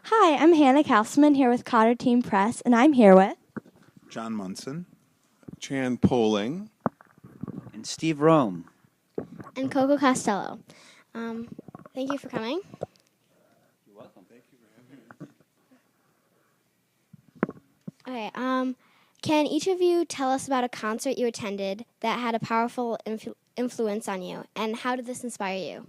Hi, I'm Hannah Kaufman here with Cotter Teen Press, and I'm here with John Munson. Chan Poling. And Steve Roehm. And Coco Costello. Thank you for coming. You're welcome. Thank you for having me. Okay. Can each of you tell us about a concert you attended that had a powerful influence on you, and how did this inspire you?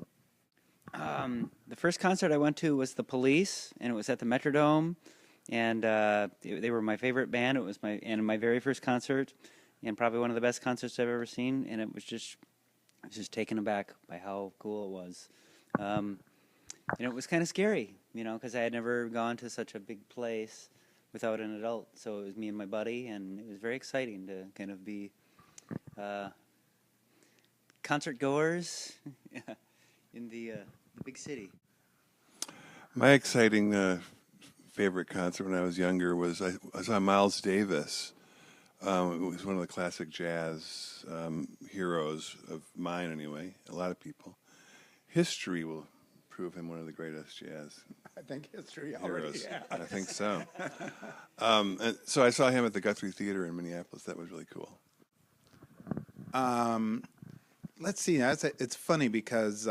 The first concert I went to was the Police, and it was at the Metrodome, and they were my favorite band. It was my very first concert, and probably one of the best concerts I've ever seen. And I was just taken aback by how cool it was. And it was kind of scary, because I had never gone to such a big place without an adult. So it was me and my buddy, and it was very exciting to kind of be concert goers in the big city. My exciting favorite concert when I was younger was I saw Miles Davis. It was one of the classic jazz heroes of mine, anyway. A lot of people. History will prove him one of the greatest jazz. I think history heroes. Yeah. I think so. And so I saw him at the Guthrie Theater in Minneapolis. That was really cool. Let's see. It's funny because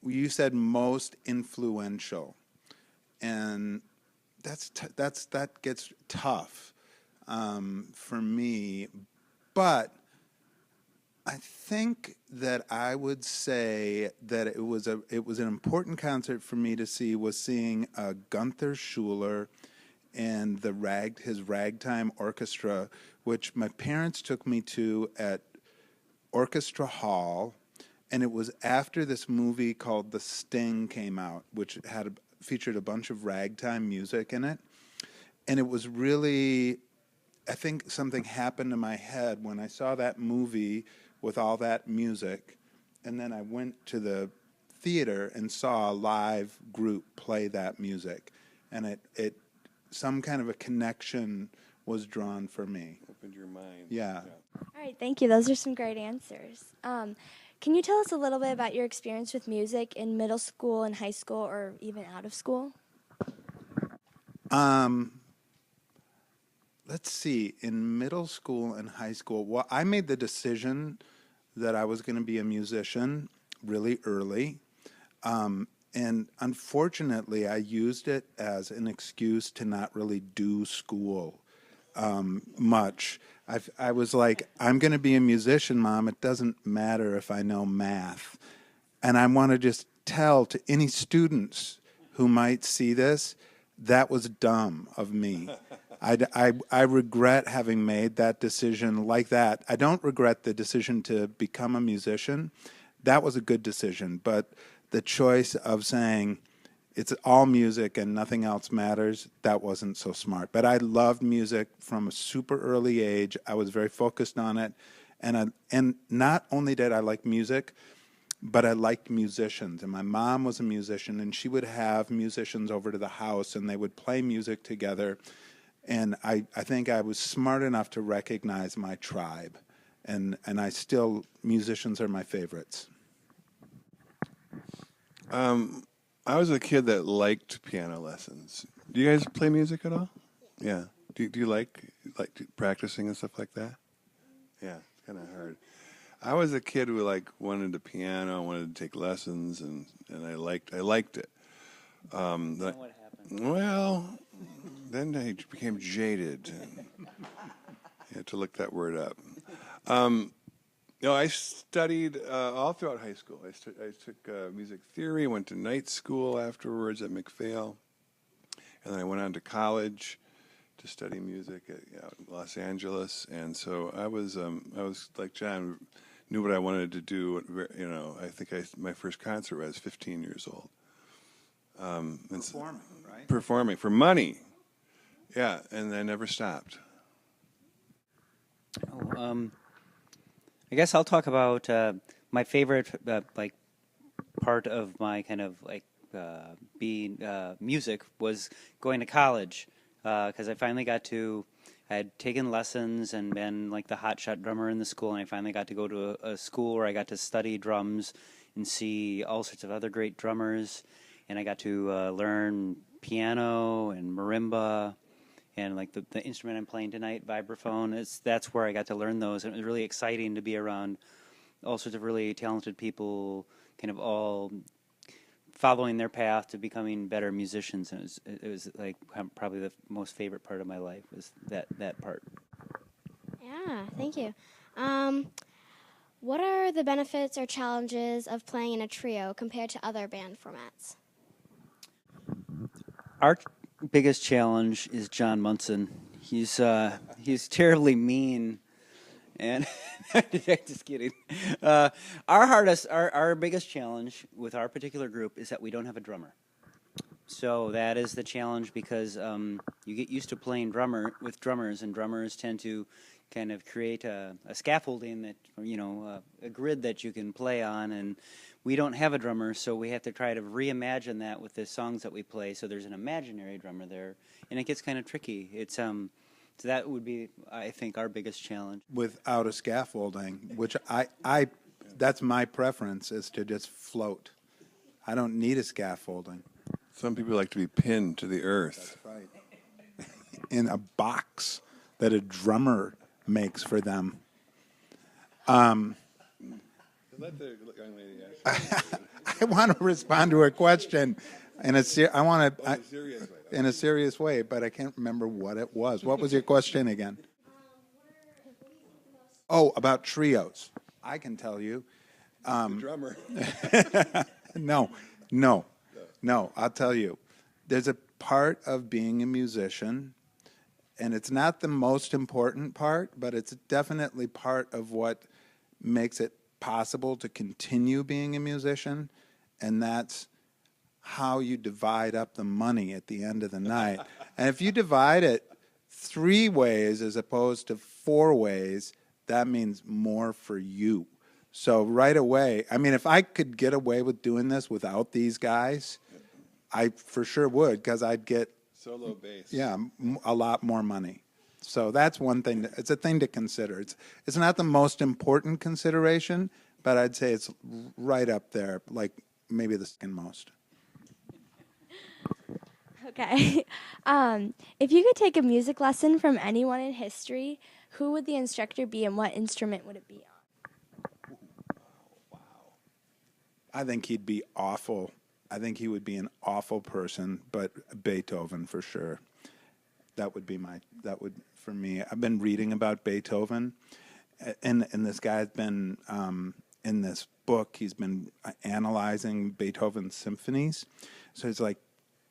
you said most influential, and that gets tough for me. But I think that I would say that it was an important concert for me to see was seeing Gunther Schuller and his ragtime orchestra, which my parents took me to at Orchestra Hall, and it was after this movie called The Sting came out, which featured a bunch of ragtime music in it, and it was really, I think something happened to my head when I saw that movie with all that music, and then I went to the theater and saw a live group play that music, and it some kind of a connection was drawn for me. Opened your mind. Yeah. All right, thank you. Those are some great answers. Can you tell us a little bit about your experience with music in middle school and high school, or even out of school? Let's see. In middle school and high school, well, I made the decision that I was going to be a musician really early. And unfortunately, I used it as an excuse to not really do school much. I was like, I'm going to be a musician, Mom. It doesn't matter if I know math. And I want to just tell to any students who might see this, that was dumb of me. I regret having made that decision like that. I don't regret the decision to become a musician. That was a good decision. But the choice of saying it's all music and nothing else matters, that wasn't so smart. But I loved music from a super early age. I was very focused on it. And not only did I like music, but I liked musicians. And my mom was a musician, and she would have musicians over to the house, and they would play music together. And I think I was smart enough to recognize my tribe. And musicians are my favorites. I was a kid that liked piano lessons. Do you guys play music at all? Yeah. Do you like practicing and stuff like that? Yeah, it's kind of hard. I was a kid who wanted the piano, wanted to take lessons, and I liked it. Then what happened? Well, then I became jaded. You have to look that word up. I studied all throughout high school. I took music theory, went to night school afterwards at McPhail, and then I went on to college to study music at Los Angeles. And so I was like John, knew what I wanted to do. I think my first concert I was 15 years old. Performing, right? Performing for money. Yeah, and I never stopped. I guess I'll talk about my favorite part of my kind of being music was going to college, because I had taken lessons and been like the hotshot drummer in the school, and I finally got to go to a school where I got to study drums and see all sorts of other great drummers. and I got to learn piano and marimba, and like the instrument I'm playing tonight, vibraphone. That's where I got to learn those, and it was really exciting to be around all sorts of really talented people, kind of all following their path to becoming better musicians. And it was like probably the most favorite part of my life was that part. Yeah, thank you. What are the benefits or challenges of playing in a trio compared to other band formats? Our biggest challenge is John Munson. He's terribly mean, and just kidding. Our biggest challenge with our particular group is that we don't have a drummer. So that is the challenge because you get used to playing with drummers, and drummers tend to kind of create a scaffolding that, a grid that you can play on, and we don't have a drummer, so we have to try to reimagine that with the songs that we play. So there's an imaginary drummer there, and it gets kind of tricky. It's so that would be, I think, our biggest challenge. Without a scaffolding, which I that's my preference, is to just float. I don't need a scaffolding. Some people like to be pinned to the earth. That's right. In a box that a drummer makes for them. Let the young lady ask. I want to respond to her question in a serious way, but I can't remember what it was. What was your question again? Oh, about trios. I can tell you. The drummer. No, I'll tell you. There's a part of being a musician, and it's not the most important part, but it's definitely part of what makes it possible to continue being a musician, and that's how you divide up the money at the end of the night. And if you divide it 3 ways as opposed to 4 ways, that means more for you. So right away, I mean, if I could get away with doing this without these guys, I for sure would, because I'd get Solo bass. Yeah, a lot more money. So that's one thing. It's a thing to consider. It's not the most important consideration, but I'd say it's right up there, like maybe the second most. Okay. If you could take a music lesson from anyone in history, who would the instructor be and what instrument would it be on? I think he'd be awful. I think he would be an awful person, but Beethoven for sure. That would for me. I've been reading about Beethoven, and this guy's been in this book. He's been analyzing Beethoven's symphonies, so he's like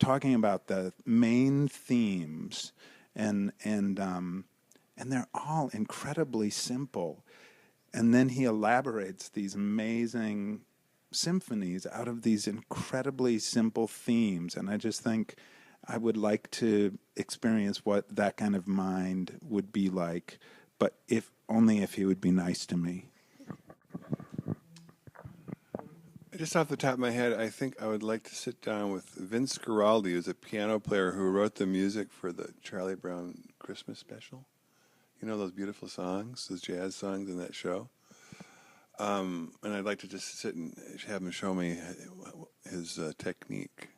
talking about the main themes, and they're all incredibly simple, and then he elaborates these amazing symphonies out of these incredibly simple themes, and I just think I would like to experience what that kind of mind would be like, but if he would be nice to me. Just off the top of my head, I think I would like to sit down with Vince Guaraldi, who's a piano player who wrote the music for the Charlie Brown Christmas special. You know those beautiful songs, those jazz songs in that show? And I'd like to just sit and have him show me his technique.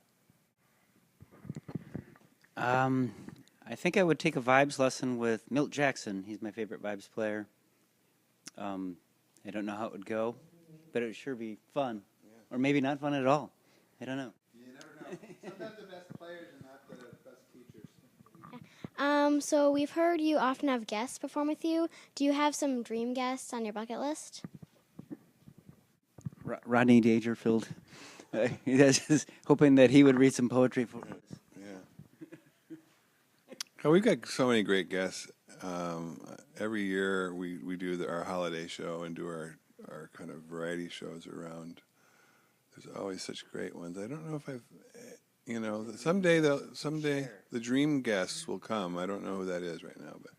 I think I would take a vibes lesson with Milt Jackson. He's my favorite vibes player. I don't know how it would go, but it would sure be fun. Yeah. Or maybe not fun at all. I don't know. You never know. Sometimes the best players are not the best teachers. So we've heard you often have guests perform with you. Do you have some dream guests on your bucket list? Rodney Dangerfield. He's hoping that he would read some poetry for us. Yeah. Oh, we've got so many great guests. Every year we do our holiday show and do our kind of variety shows around. There's always such great ones. I don't know if someday the dream guests will come. I don't know who that is right now, but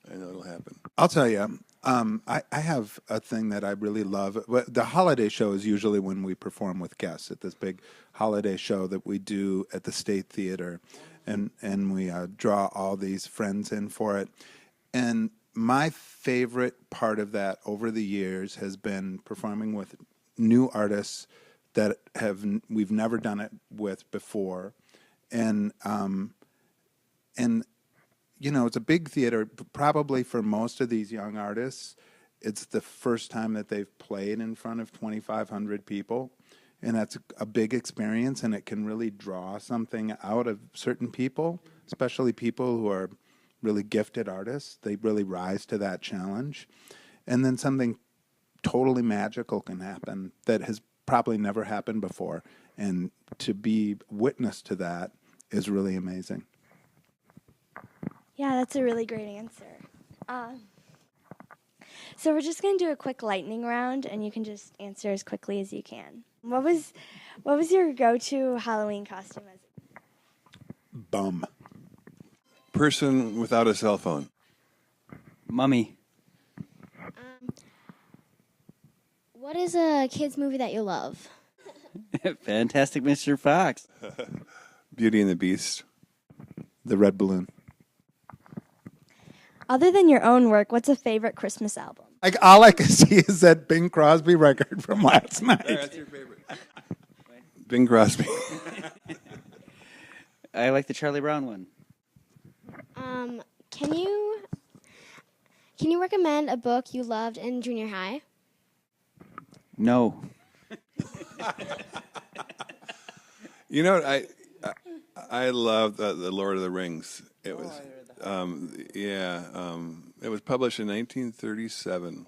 I know it'll happen. I'll tell you, I have a thing that I really love. The holiday show is usually when we perform with guests at this big holiday show that we do at the State Theater, and we draw all these friends in for it. And my favorite part of that over the years has been performing with new artists that we've never done it with before, and it's a big theater. Probably for most of these young artists, it's the first time that they've played in front of 2,500 people, and that's a big experience, and it can really draw something out of certain people, especially people who are really gifted artists. They really rise to that challenge, and then something totally magical can happen that has probably never happened before, and to be witness to that is really amazing. Yeah, that's a really great answer. So we're just going to do a quick lightning round, and you can just answer as quickly as you can. What was your go-to Halloween costume? Bum. Person without a cell phone. Mummy. What is a kids movie that you love? Fantastic Mr. Fox. Beauty and the Beast. The Red Balloon. Other than your own work, what's a favorite Christmas album? Like, all I can see is that Bing Crosby record from last night. That's your favorite. Bing Crosby. I like the Charlie Brown one. Can you recommend a book you loved in junior high? No. You know what? I love the Lord of the Rings. It was, it was published in 1937,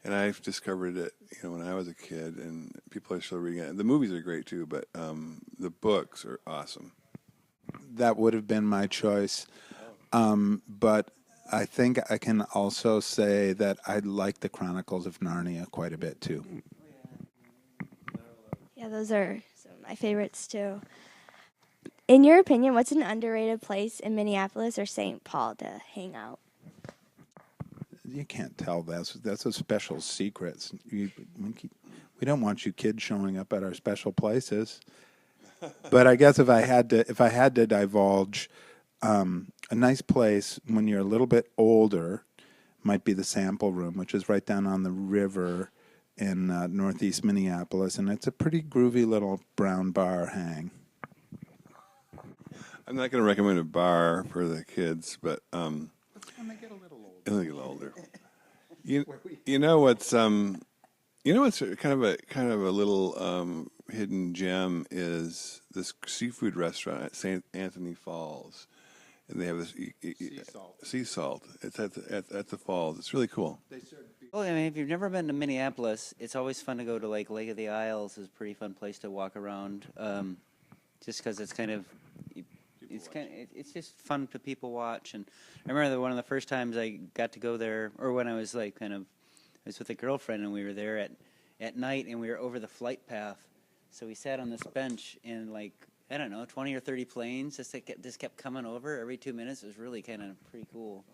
and I discovered it, when I was a kid, and people are still reading it. The movies are great too, but the books are awesome. That would have been my choice, but I think I can also say that I like the Chronicles of Narnia quite a bit too. Yeah, those are some of my favorites too. In your opinion, what's an underrated place in Minneapolis or St. Paul to hang out? You can't tell that's a special secret. We don't want you kids showing up at our special places. But I guess if I had to divulge, a nice place when you're a little bit older might be the Sample Room, which is right down on the river in northeast Minneapolis, and it's a pretty groovy little brown bar hang. I'm not going to recommend a bar for the kids, but When they get a little older. when they get older. You know what's kind of a little hidden gem is this seafood restaurant at St. Anthony Falls, and they have this sea salt. It's at the falls. It's really cool. Well, I mean, if you've never been to Minneapolis, it's always fun to go to Lake of the Isles. It's a pretty fun place to walk around, just because it's it's just fun to people watch. And I remember that one of the first times I got to go there, or when I was I was with a girlfriend, and we were there at night, and we were over the flight path. So we sat on this bench, and 20 or 30 planes just kept coming over every 2 minutes. It was really kind of pretty cool.